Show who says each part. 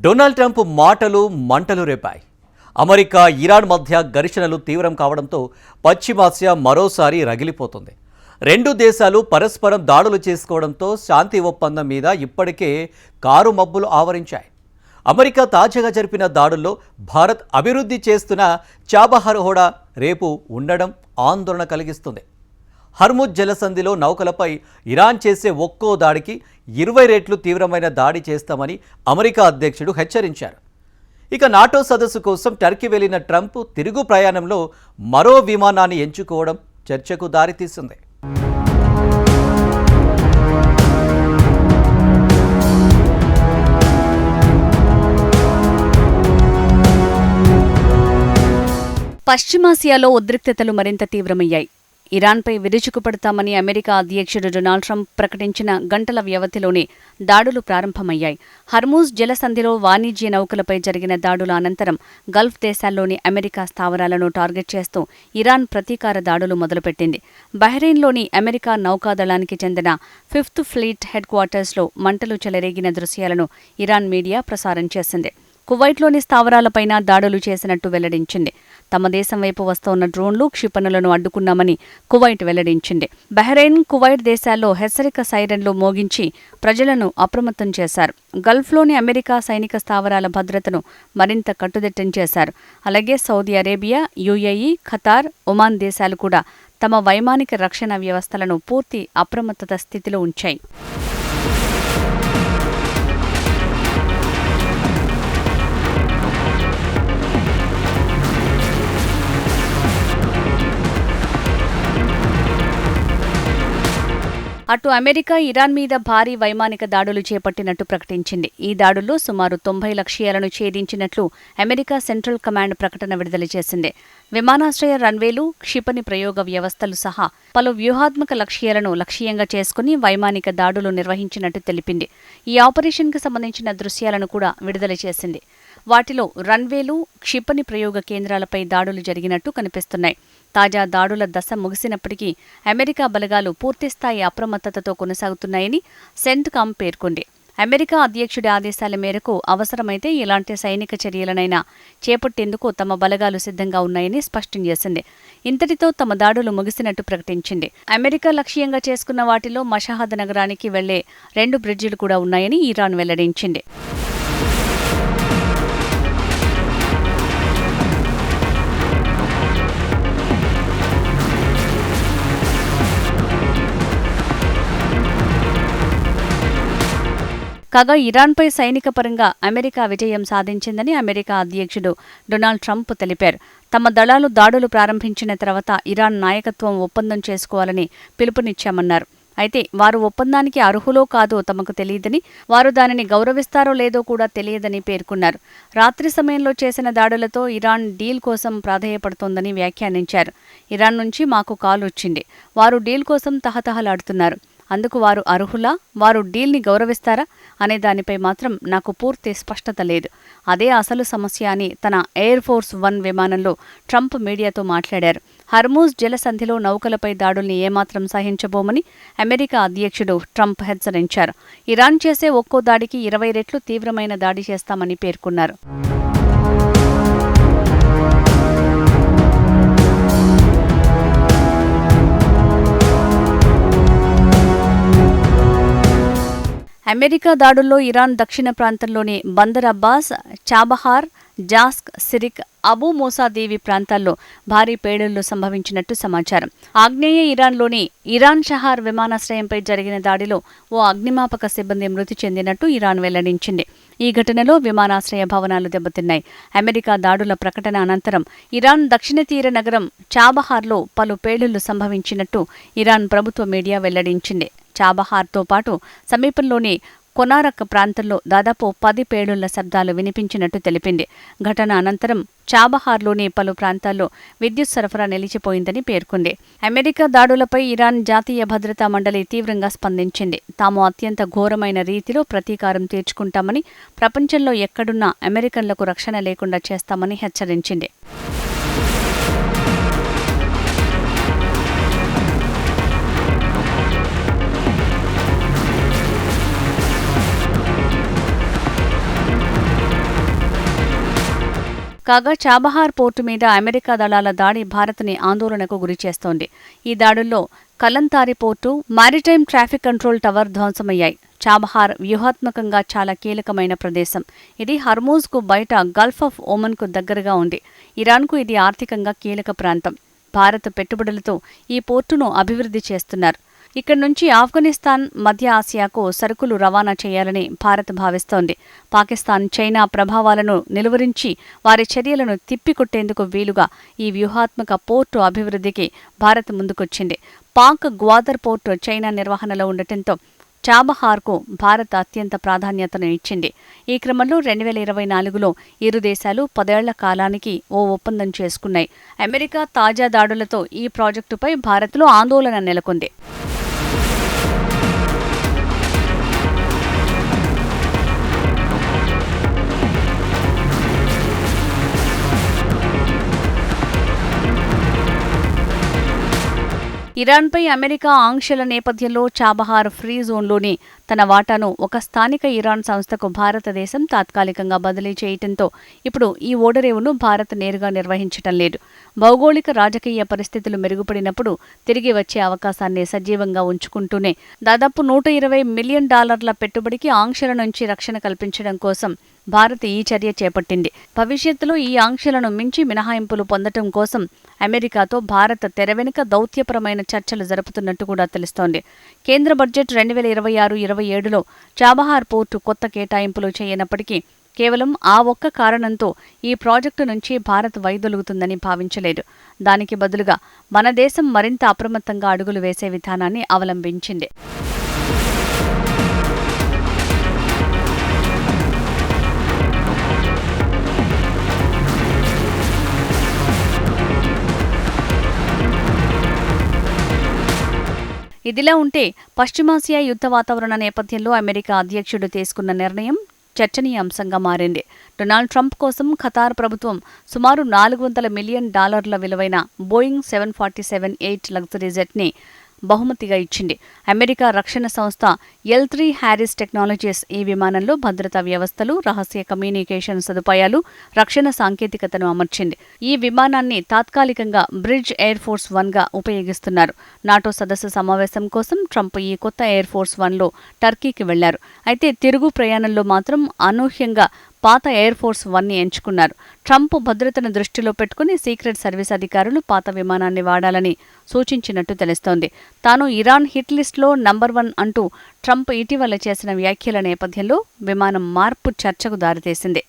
Speaker 1: Donald Trump మాటలు మంటలు రేపాయి. America Iran మధ్య ఘర్షణలు తీవ్రం కావడంతో పశ్చిమాసియా మరోసారి రగిలిపోతుంది. రెండు దేశాలు పరస్పరం దాడులు చేసుకోవడంతో శాంతి ఒప్పందం మీద ఇప్పటికే కారు మబ్బులు ఆవరించాయి. అమెరికా తాజాగా జరిపిన దాడుల్లో భారత్ అభివృద్ధి చేస్తున్న చాబహార్ హోడా రేపు ఉండడం ఆందోళన కలిగిస్తుంది. హర్ముజ్ జలసంధిలో నౌకలపై ఇరాన్ చేసే ఒక్కో దాడికి 20 రెట్లు తీవ్రమైన దాడి చేస్తామని అమెరికా అధ్యక్షుడు హెచ్చరించారు. ఇక నాటో సదస్సు కోసం టర్కీ వెళ్లిన ట్రంప్ తిరుగు ప్రయాణంలో మరో విమానాన్ని ఎంచుకోవడం చర్చకు దారితీసింది.
Speaker 2: పశ్చిమాసియాలో ఉద్రిక్తతలు మరింత తీవ్రమయ్యాయి. ఇరాన్పై విరుచుకుపడతామని అమెరికా అధ్యక్షుడు డొనాల్డ్ ట్రంప్ ప్రకటించిన గంటల వ్యవధిలోనే దాడులు ప్రారంభమయ్యాయి. హర్మూజ్ జలసంధిలో వాణిజ్య నౌకలపై జరిగిన దాడుల అనంతరం గల్ఫ్ దేశాల్లోని అమెరికా స్థావరాలను టార్గెట్ చేస్తూ ఇరాన్ ప్రతీకార దాడులు మొదలుపెట్టింది. బహ్రెయిన్లోని అమెరికా నౌకాదళానికి చెందిన 5th ఫ్లీట్ హెడ్ క్వార్టర్స్లో మంటలు చెలరేగిన దృశ్యాలను ఇరాన్ మీడియా ప్రసారం చేసింది. కువైట్లోని స్థావరాలపైన దాడులు చేసినట్టు వెల్లడించింది. తమ దేశం వైపు వస్తోన్న డ్రోన్లు, క్షిపణులను అడ్డుకున్నామని కువైట్ వెల్లడించింది. బహ్రెయిన్, కువైట్ దేశాల్లో హెచ్చరిక సైరన్లు మోగించి ప్రజలను అప్రమత్తం చేశారు. గల్ఫ్లోని అమెరికా సైనిక స్థావరాల భద్రతను మరింత కట్టుదిట్టం చేశారు. అలాగే Saudi Arabia, UAE, Qatar, Oman దేశాలు కూడా తమ వైమానిక రక్షణ వ్యవస్థలను పూర్తి అప్రమత్తత స్థితిలో ఉంచాయి. అటు అమెరికా ఇరాన్ మీద భారీ వైమానిక దాడులు చేపట్టినట్టు ప్రకటించింది. ఈ దాడుల్లో సుమారు 90 లక్ష్యాలను ఛేదించినట్లు అమెరికా సెంట్రల్ కమాండ్ ప్రకటన విడుదల చేసింది. విమానాశ్రయ రన్వేలు, క్షిపణి ప్రయోగ వ్యవస్థలు సహా పలు వ్యూహాత్మక లక్ష్యాలను లక్ష్యంగా చేసుకుని వైమానిక దాడులు నిర్వహించినట్టు తెలిపింది. ఈ ఆపరేషన్కు సంబంధించిన దృశ్యాలను కూడా విడుదల చేసింది. వాటిలో రన్వేలు, క్షిపణి ప్రయోగ కేంద్రాలపై దాడులు జరిగినట్టు కనిపిస్తున్నాయి. తాజా దాడుల దశ ముగిసినప్పటికీ అమెరికా బలగాలు పూర్తిస్థాయి అప్రమత్తతతో కొనసాగుతున్నాయని సెంట్కామ్ పేర్కొంది. అమెరికా అధ్యక్షుడి ఆదేశాల మేరకు అవసరమైతే ఎలాంటి సైనిక చర్యలనైనా చేపట్టేందుకు తమ బలగాలు సిద్ధంగా ఉన్నాయని స్పష్టం చేసింది. ఇంతటితో తమ దాడులు ముగిసినట్టు ప్రకటించింది. అమెరికా లక్ష్యంగా చేసుకున్న వాటిలో మషహద్ నగరానికి వెళ్లే 2 బ్రిడ్జిలు కూడా ఉన్నాయని ఇరాన్ వెల్లడించింది. కాగా ఇరాన్పై సైనిక పరంగా అమెరికా విజయం సాధించిందని అమెరికా అధ్యక్షుడు డొనాల్డ్ ట్రంప్ తెలిపారు. తమ దళాలు దాడులు ప్రారంభించిన తర్వాత ఇరాన్ నాయకత్వం ఒప్పందం చేసుకోవాలని పిలుపునిచ్చామన్నారు. అయితే వారు ఒప్పందానికి అర్హులో కాదో తమకు తెలియదని, వారు దానిని గౌరవిస్తారో లేదో కూడా తెలియదని పేర్కొన్నారు. రాత్రి సమయంలో చేసిన దాడులతో ఇరాన్ డీల్ కోసం ప్రాధేయపడుతోందని వ్యాఖ్యానించారు. ఇరాన్ నుంచి మాకు కాల్ వచ్చింది. వారు డీల్ కోసం తహతహలాడుతున్నారు. అందుకు వారు అర్హులా, వారు డీల్ని గౌరవిస్తారా అనే దానిపై మాత్రం నాకు పూర్తి స్పష్టత లేదు. అదే అసలు సమస్య అని తన ఎయిర్ ఫోర్స్ 1 విమానంలో ట్రంప్ మీడియాతో మాట్లాడారు. హర్మూజ్ జలసంధిలో నౌకలపై దాడుల్ని ఏమాత్రం సహించబోమని అమెరికా అధ్యక్షుడు ట్రంప్ హెచ్చరించారు. ఇరాన్ చేసే ఒక్కో దాడికి 20 రెట్లు తీవ్రమైన దాడి చేస్తామని పేర్కొన్నారు. అమెరికా దాడుల్లో ఇరాన్ దక్షిణ ప్రాంతంలోని బందర్ అబ్బాస్, చాబహార్, జాస్క్, సిరిక్, అబూ మూసా దీవి ప్రాంతాల్లో భారీ పేలుళ్లు సంభవించినట్టు సమాచారం. ఆగ్నేయ ఇరాన్లోని ఇరాన్ షహార్ విమానాశ్రయంపై జరిగిన దాడిలో ఓ అగ్నిమాపక సిబ్బంది మృతి చెందినట్టు ఇరాన్ వెల్లడించింది. ఈ ఘటనలో విమానాశ్రయ భవనాలు దెబ్బతిన్నాయి. అమెరికా దాడుల ప్రకటన అనంతరం ఇరాన్ దక్షిణ తీర నగరం చాబహార్లో పలు పేలుళ్లు సంభవించినట్టు ఇరాన్ ప్రభుత్వ మీడియా వెల్లడించింది. చాబహార్తో పాటు సమీపంలోని కొనారక్ ప్రాంతంలో దాదాపు 10 పేలుళ్ల శబ్దాలు వినిపించినట్టు తెలిపింది. ఘటన అనంతరం చాబహార్లోని పలు ప్రాంతాల్లో విద్యుత్ సరఫరా నిలిచిపోయిందని పేర్కొంది. అమెరికా దాడులపై ఇరాన్ జాతీయ భద్రతా మండలి తీవ్రంగా స్పందించింది. తాము అత్యంత ఘోరమైన రీతిలో ప్రతీకారం తీర్చుకుంటామని, ప్రపంచంలో ఎక్కడున్నా అమెరికన్లకు రక్షణ లేకుండా చేస్తామని హెచ్చరించింది. కాగా చాబహార్ పోర్టు మీద అమెరికా దళాల దాడి భారత్ని ఆందోళనకు గురిచేస్తోంది. ఈ దాడుల్లో Kalantari port, maritime traffic control tower ధ్వంసమయ్యాయి. చాబహార్ వ్యూహాత్మకంగా చాలా కీలకమైన ప్రదేశం. ఇది హర్మూజ్కు బయట గల్ఫ్ ఆఫ్ ఒమన్కు దగ్గరగా ఉంది. ఇరాన్కు ఇది ఆర్థికంగా కీలక ప్రాంతం. భారత్ పెట్టుబడులతో ఈ పోర్టును అభివృద్ధి చేస్తున్నారు. ఇక్కడి నుంచి ఆఫ్ఘనిస్తాన్, మధ్య ఆసియాకు సరుకులు రవాణా చేయాలని భారత్ భావిస్తోంది. పాకిస్తాన్, చైనా ప్రభావాలను నిలువరించి వారి చర్యలను తిప్పికొట్టేందుకు వీలుగా ఈ వ్యూహాత్మక పోర్టు అభివృద్ధికి భారత్ ముందుకొచ్చింది. పాక్ గ్వాదర్ పోర్టు చైనా నిర్వహణలో ఉండటంతో చాబహార్కు భారత్ అత్యంత ప్రాధాన్యతను ఇచ్చింది. ఈ క్రమంలో 2024లో ఇరు దేశాలు 10 ఏళ్ల కాలానికి ఓ ఒప్పందం చేసుకున్నాయి. అమెరికా తాజా దాడులతో ఈ ప్రాజెక్టుపై భారత్లో ఆందోళన నెలకొంది. ఇరాన్పై అమెరికా ఆంక్షల నేపథ్యంలో చాబహార్ ఫ్రీ జోన్లోని తన వాటాను ఒక స్థానిక ఇరాన్ సంస్థకు భారతదేశం తాత్కాలికంగా బదిలీ చేయటంతో ఇప్పుడు ఈ ఓడరేవును భారత్ నేరుగా నిర్వహించటం లేదు. భౌగోళిక రాజకీయ పరిస్థితులు మెరుగుపడినప్పుడు తిరిగి వచ్చే అవకాశాన్ని సజీవంగా ఉంచుకుంటూనే దాదాపు $120 మిలియన్ పెట్టుబడికి ఆంక్షల నుంచి రక్షణ కల్పించడం కోసం భారత్ ఈ చర్య చేపట్టింది. భవిష్యత్తులో ఈ ఆంక్షలను మించి మినహాయింపులు పొందటం కోసం అమెరికాతో భారత్ తెరవెనుక దౌత్యపరమైన చర్చలు జరుపుతున్నట్టు కూడా తెలుస్తోంది. కేంద్ర బడ్జెట్ 2026-27లో చాబహార్ పోర్టు కొత్త కేటాయింపులు చేయనప్పటికీ కేవలం ఆ ఒక్క కారణంతో ఈ ప్రాజెక్టు నుంచి భారత్ వైదొలుగుతుందని భావించలేదు. దానికి బదులుగా మన దేశం మరింత అప్రమత్తంగా అడుగులు వేసే విధానాన్ని అవలంబించింది. ఇదిలా ఉంటే పశ్చిమాసియా యుద్ధ వాతావరణ నేపథ్యంలో అమెరికా అధ్యక్షుడు తీసుకున్న నిర్ణయం చర్చనీయాంశంగా మారింది. డొనాల్డ్ ట్రంప్ కోసం ఖతార్ ప్రభుత్వం సుమారు $400 మిలియన్ విలువైన బోయింగ్ 747-8 లగ్జరీ జెట్ని బహుమతిగా ఇచ్చింది. అమెరికా రక్షణ సంస్థ L3 Harris టెక్నాలజీస్ ఈ విమానంలో భద్రతా వ్యవస్థలు, రహస్య కమ్యూనికేషన్ సదుపాయాలు, రక్షణ సాంకేతికతను అమర్చింది. ఈ విమానాన్ని తాత్కాలికంగా బ్రిడ్జ్ ఎయిర్ ఫోర్స్ 1గా ఉపయోగిస్తున్నారు. నాటో సదస్సు సమావేశం కోసం ట్రంప్ ఈ కొత్త ఎయిర్ ఫోర్స్ 1లో టర్కీకి వెళ్లారు. అయితే తిరుగు ప్రయాణంలో మాత్రం అనూహ్యంగా పాత ఎయిర్ ఫోర్స్ 1ని ఎంచుకున్నారు. ట్రంప్ భద్రతను దృష్టిలో పెట్టుకుని సీక్రెట్ సర్వీస్ అధికారులు పాత విమానాన్ని వాడాలని సూచించినట్టు తెలుస్తోంది. తాను ఇరాన్ హిట్ లిస్టులో నంబర్ 1 అంటూ ట్రంప్ ఇటీవల చేసిన వ్యాఖ్యల నేపథ్యంలో విమానం మార్పు చర్చకు దారితీసింది.